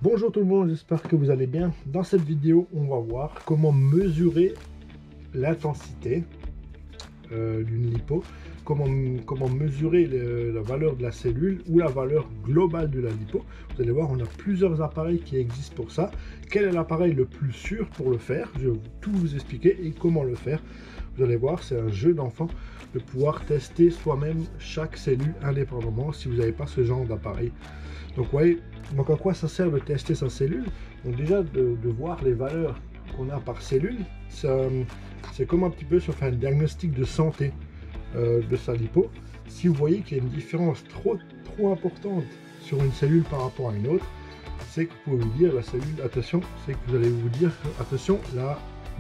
Bonjour tout le monde, j'espère que vous allez bien. Dans cette vidéo, on va voir comment mesurer l'intensité d'une lipo, comment mesurer la valeur de la cellule ou la valeur globale de la lipo. Vous allez voir, on a plusieurs appareils qui existent pour ça. Quel est l'appareil le plus sûr pour le faire? Je vais tout vous expliquer et comment le faire. Vous allez voir, c'est un jeu d'enfant de pouvoir tester soi-même chaque cellule indépendamment si vous n'avez pas ce genre d'appareil. Donc, voyez, donc à quoi ça sert de tester sa cellule? Donc déjà de voir les valeurs qu'on a par cellule, c'est comme un petit peu si on fait un diagnostic de santé de sa lipo. Si vous voyez qu'il y a une différence trop importante sur une cellule par rapport à une autre, c'est que vous pouvez vous dire la cellule, attention, c'est que vous allez vous dire attention, la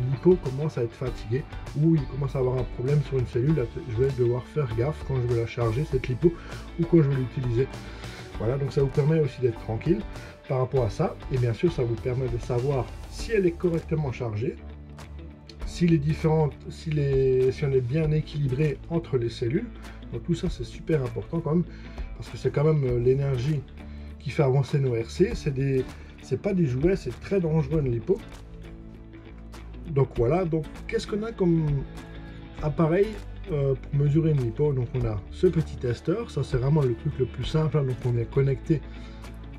lipo commence à être fatiguée ou il commence à avoir un problème sur une cellule, je vais devoir faire gaffe quand je vais la charger cette lipo ou quand je vais l'utiliser. Voilà, donc ça vous permet aussi d'être tranquille par rapport à ça. Et bien sûr, ça vous permet de savoir si elle est correctement chargée, si on est bien équilibré entre les cellules. Donc tout ça, c'est super important quand même, parce que c'est quand même l'énergie qui fait avancer nos RC. C'est pas des jouets, c'est très dangereux une lipo. Donc voilà, donc qu'est-ce qu'on a comme appareil pour mesurer une lipo? Donc on a ce petit testeur, ça c'est vraiment le truc le plus simple, hein. Donc on vient connecter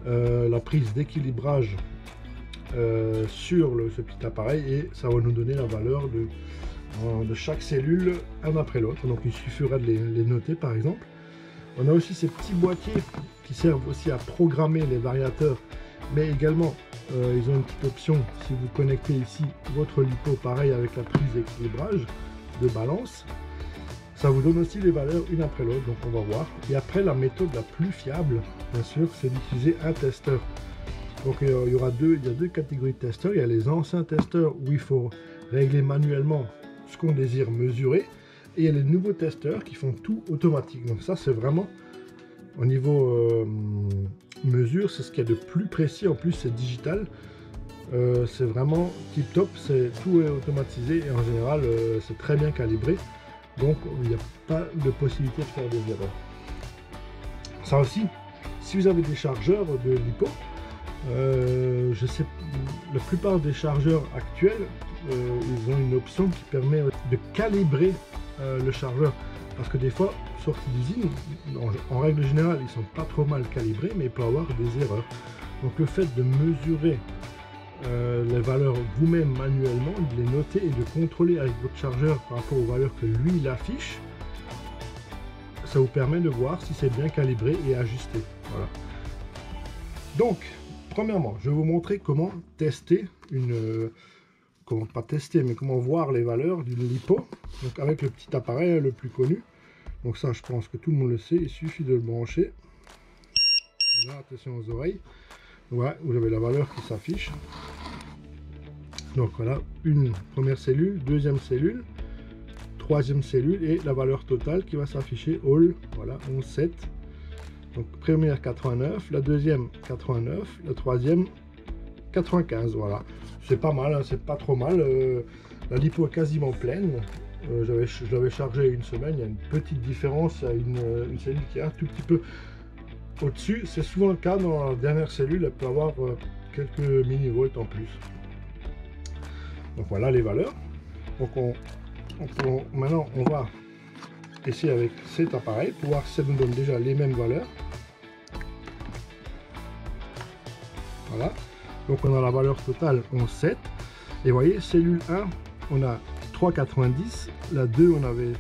la prise d'équilibrage sur ce petit appareil et ça va nous donner la valeur de chaque cellule un après l'autre. Donc il suffira de les noter par exemple. On a aussi ces petits boîtiers qui servent aussi à programmer les variateurs, mais également ils ont une petite option si vous connectez ici votre lipo, pareil avec la prise d'équilibrage de balance. Ça vous donne aussi les valeurs une après l'autre, donc on va voir. Et après, la méthode la plus fiable, bien sûr, c'est d'utiliser un testeur. Donc il y a deux catégories de testeurs. Il y a les anciens testeurs où il faut régler manuellement ce qu'on désire mesurer. Et il y a les nouveaux testeurs qui font tout automatique. Donc ça, c'est vraiment, au niveau mesure, c'est ce qu'il y a de plus précis. En plus, c'est digital. C'est vraiment tip top. Tout est automatisé et en général, c'est très bien calibré. Donc il n'y a pas de possibilité de faire des erreurs. Ça aussi, si vous avez des chargeurs de lipo, je sais, la plupart des chargeurs actuels, ils ont une option qui permet de calibrer le chargeur. Parce que des fois, sortis d'usine, en règle générale, ils sont pas trop mal calibrés, mais il peut y avoir des erreurs. Donc le fait de mesurer les valeurs vous-même manuellement, de les noter et de contrôler avec votre chargeur par rapport aux valeurs que lui il affiche, ça vous permet de voir si c'est bien calibré et ajusté. Voilà. Donc, premièrement, je vais vous montrer comment tester comment pas tester, mais comment voir les valeurs d'une lipo. Donc avec le petit appareil le plus connu. Donc ça, je pense que tout le monde le sait, il suffit de le brancher. Voilà, attention aux oreilles. Voilà, vous avez la valeur qui s'affiche. Donc voilà, une première cellule, deuxième cellule, troisième cellule et la valeur totale qui va s'afficher all. Voilà, 11,7. Donc première 89, la deuxième 89, la troisième 95. Voilà, c'est pas mal, hein, c'est pas trop mal. La lipo est quasiment pleine. Je l'avais chargé une semaine. Il y a une petite différence à une cellule qui est un tout petit peu au-dessus. C'est souvent le cas dans la dernière cellule, elle peut avoir quelques millivolts en plus. Donc voilà les valeurs. Donc maintenant on va essayer avec cet appareil pour voir si ça nous donne déjà les mêmes valeurs. Voilà. Donc on a la valeur totale 11,7. Et vous voyez, cellule 1, on a 3,90. La 2, on avait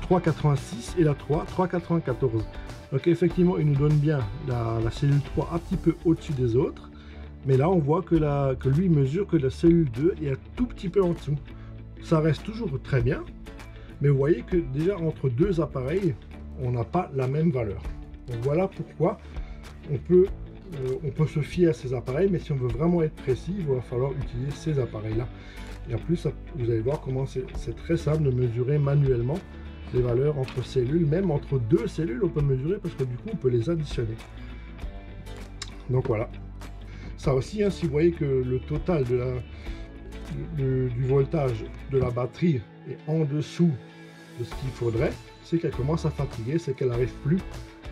3,86 et la 3, 3,94. Donc effectivement, il nous donne bien la cellule 3 un petit peu au-dessus des autres. Mais là, on voit que lui mesure que la cellule 2 est un tout petit peu en dessous. Ça reste toujours très bien. Mais vous voyez que déjà, entre deux appareils, on n'a pas la même valeur. Donc voilà pourquoi on peut se fier à ces appareils. Mais si on veut vraiment être précis, il va falloir utiliser ces appareils-là. Et en plus, vous allez voir comment c'est très simple de mesurer manuellement les valeurs entre cellules, même entre deux cellules on peut mesurer parce que du coup on peut les additionner. Donc voilà, ça aussi, hein, si vous voyez que le total du voltage de la batterie est en dessous de ce qu'il faudrait, c'est qu'elle commence à fatiguer, c'est qu'elle n'arrive plus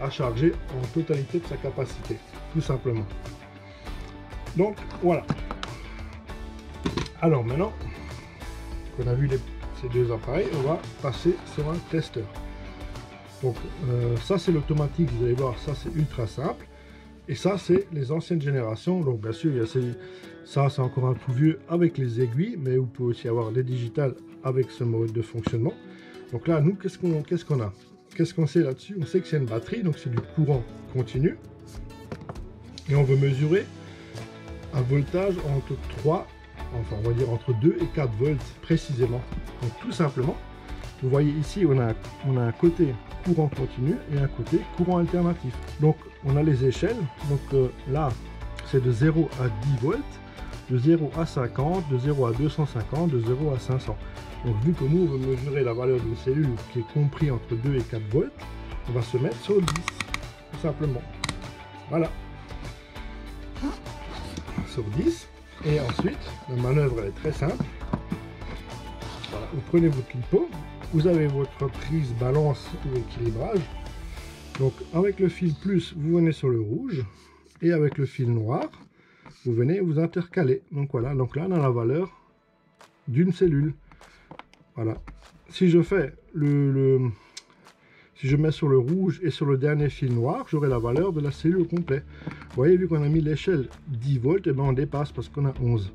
à charger en totalité de sa capacité, tout simplement. Donc voilà. Alors maintenant qu'on a vu ces deux appareils, on va passer sur un testeur. Donc ça c'est l'automatique, vous allez voir, ça c'est ultra simple. Et ça c'est les anciennes générations. Donc bien sûr, il y a ça c'est encore un peu vieux avec les aiguilles, mais vous pouvez aussi avoir les digitales avec ce mode de fonctionnement. Donc là, nous, qu'est-ce qu'on a? Qu'est-ce qu'on sait là-dessus? On sait que c'est une batterie, donc c'est du courant continu. Et on veut mesurer un voltage entre 3, enfin on va dire entre 2 et 4 volts précisément. Donc tout simplement, vous voyez ici, on a un côté courant continu et un côté courant alternatif. Donc on a les échelles, donc là c'est de 0 à 10 volts, de 0 à 50, de 0 à 250, de 0 à 500. Donc vu que nous on veut mesurer la valeur d'une cellule qui est compris entre 2 et 4 volts, on va se mettre sur 10, tout simplement. Voilà. Sur 10. Et ensuite, la manœuvre elle est très simple. Voilà. Vous prenez votre lipo, vous avez votre prise balance ou équilibrage. Donc avec le fil plus, vous venez sur le rouge, et avec le fil noir, vous venez vous intercaler. Donc voilà, donc là on a la valeur d'une cellule. Voilà. Si je fais si je mets sur le rouge et sur le dernier fil noir, j'aurai la valeur de la cellule complète. Vous voyez, vu qu'on a mis l'échelle 10 volts, et ben on dépasse parce qu'on a 11.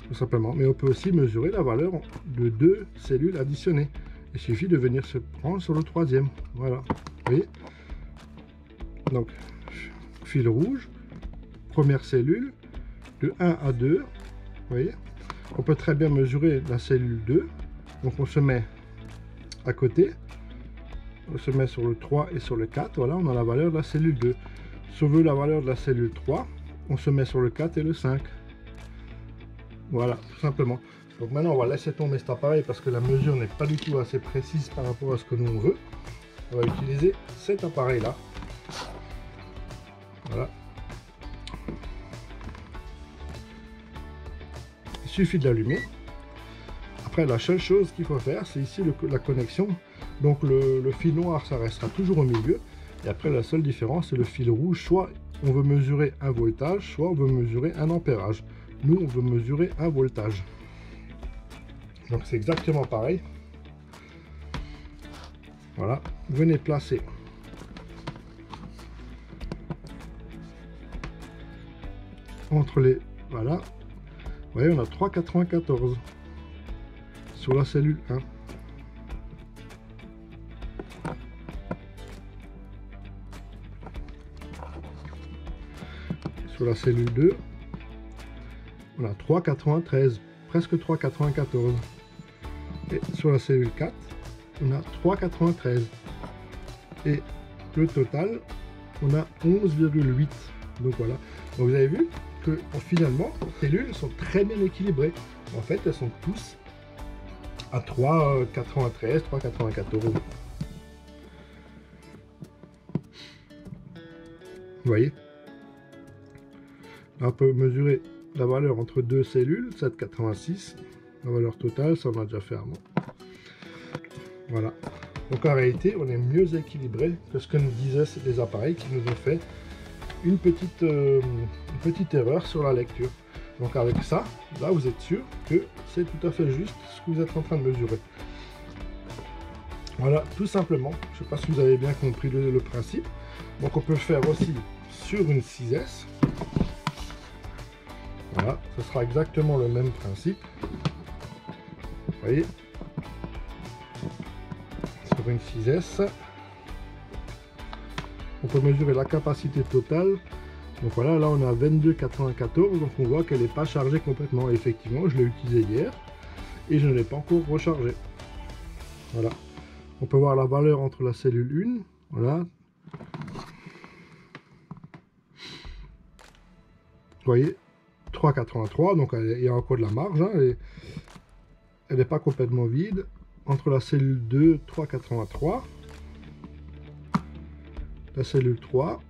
Tout simplement. Mais on peut aussi mesurer la valeur de 2 cellules additionnées. Il suffit de venir se prendre sur le troisième. Voilà. Vous voyez? Donc, fil rouge, première cellule, de 1 à 2. Vous voyez? On peut très bien mesurer la cellule 2. Donc on se met à côté. On se met sur le 3 et sur le 4. Voilà, on a la valeur de la cellule 2. Si on veut la valeur de la cellule 3, on se met sur le 4 et le 5. Voilà, tout simplement. Donc maintenant, on va laisser tomber cet appareil parce que la mesure n'est pas du tout assez précise par rapport à ce que nous on veut. On va utiliser cet appareil-là. Voilà. Il suffit de l'allumer. Après, la seule chose qu'il faut faire, c'est ici la connexion. Donc le fil noir, ça restera toujours au milieu. Et après, la seule différence, c'est le fil rouge. Soit on veut mesurer un voltage, soit on veut mesurer un ampérage. Nous, on veut mesurer un voltage. Donc c'est exactement pareil. Voilà, vous venez placer entre les... Voilà. Vous voyez, on a 3,94 sur la cellule 1. Sur la cellule 2, on a 3,93, presque 3,94. Et sur la cellule 4, on a 3,93. Et le total, on a 11,8. Donc voilà. Donc vous avez vu que finalement, les cellules sont très bien équilibrées. En fait, elles sont tous à 3,93, 3,94. Vous voyez? Là, on peut mesurer la valeur entre deux cellules, 7,86. La valeur totale, ça on a déjà fait avant. Voilà. Donc en réalité, on est mieux équilibré que ce que nous disaient les appareils qui nous ont fait une petite erreur sur la lecture. Donc avec ça, là vous êtes sûr que c'est tout à fait juste ce que vous êtes en train de mesurer. Voilà, tout simplement. Je ne sais pas si vous avez bien compris le principe. Donc on peut le faire aussi sur une 6S. Voilà, ce sera exactement le même principe. Vous voyez, sur une 6S, on peut mesurer la capacité totale. Donc voilà, là on est à 22,94, donc on voit qu'elle n'est pas chargée complètement. Et effectivement, je l'ai utilisé hier et je ne l'ai pas encore rechargé. Voilà, on peut voir la valeur entre la cellule 1, voilà. Vous voyez, 3,83, donc il y a encore de la marge, hein, et elle n'est pas complètement vide. Entre la cellule 2, 3,83, la cellule 3,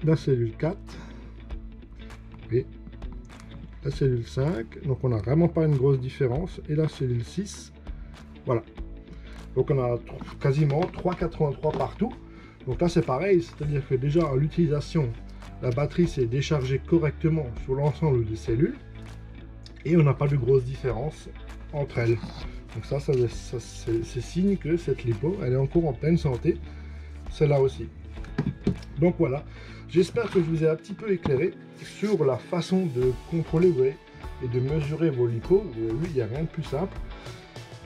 la cellule 4, et la cellule 5, donc on n'a vraiment pas une grosse différence, et la cellule 6, voilà. Donc on a quasiment 3,83 partout. Donc là c'est pareil, c'est-à-dire que déjà à l'utilisation la batterie s'est déchargée correctement sur l'ensemble des cellules et on n'a pas de grosse différence entre elles. Donc ça c'est signe que cette lipo, elle est encore en pleine santé, celle-là aussi. Donc voilà, j'espère que je vous ai un petit peu éclairé sur la façon de contrôler, vous voyez, et de mesurer vos lipos. Vous avez vu, il n'y a rien de plus simple.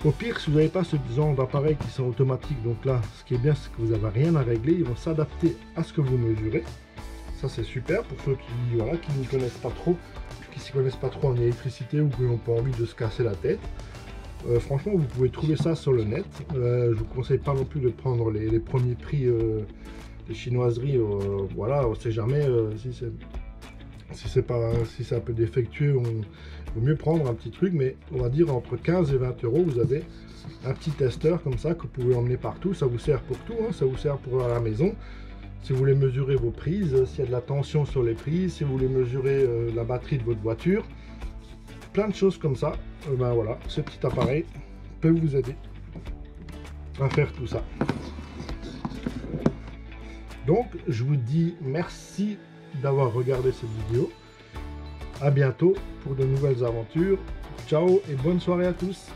Au pire, si vous n'avez pas ce genre d'appareils qui sont automatiques, donc là, ce qui est bien, c'est que vous n'avez rien à régler, ils vont s'adapter à ce que vous mesurez. Ça, c'est super pour ceux qui, voilà, qui ne connaissent pas trop, qui s'y connaissent pas trop en électricité ou qui n'ont pas envie de se casser la tête. Franchement, vous pouvez trouver ça sur le net. Je vous conseille pas non plus de prendre les premiers prix des chinoiseries. Voilà, on ne sait jamais si c'est un peu défectueux. Il vaut mieux prendre un petit truc, mais on va dire entre 15 et 20 euros, vous avez un petit testeur comme ça que vous pouvez emmener partout. Ça vous sert pour tout, hein. Ça vous sert pour à la maison. Si vous voulez mesurer vos prises, s'il y a de la tension sur les prises, si vous voulez mesurer la batterie de votre voiture, plein de choses comme ça. Ben voilà, ce petit appareil peut vous aider à faire tout ça. Donc, je vous dis merci d'avoir regardé cette vidéo. À bientôt pour de nouvelles aventures. Ciao et bonne soirée à tous.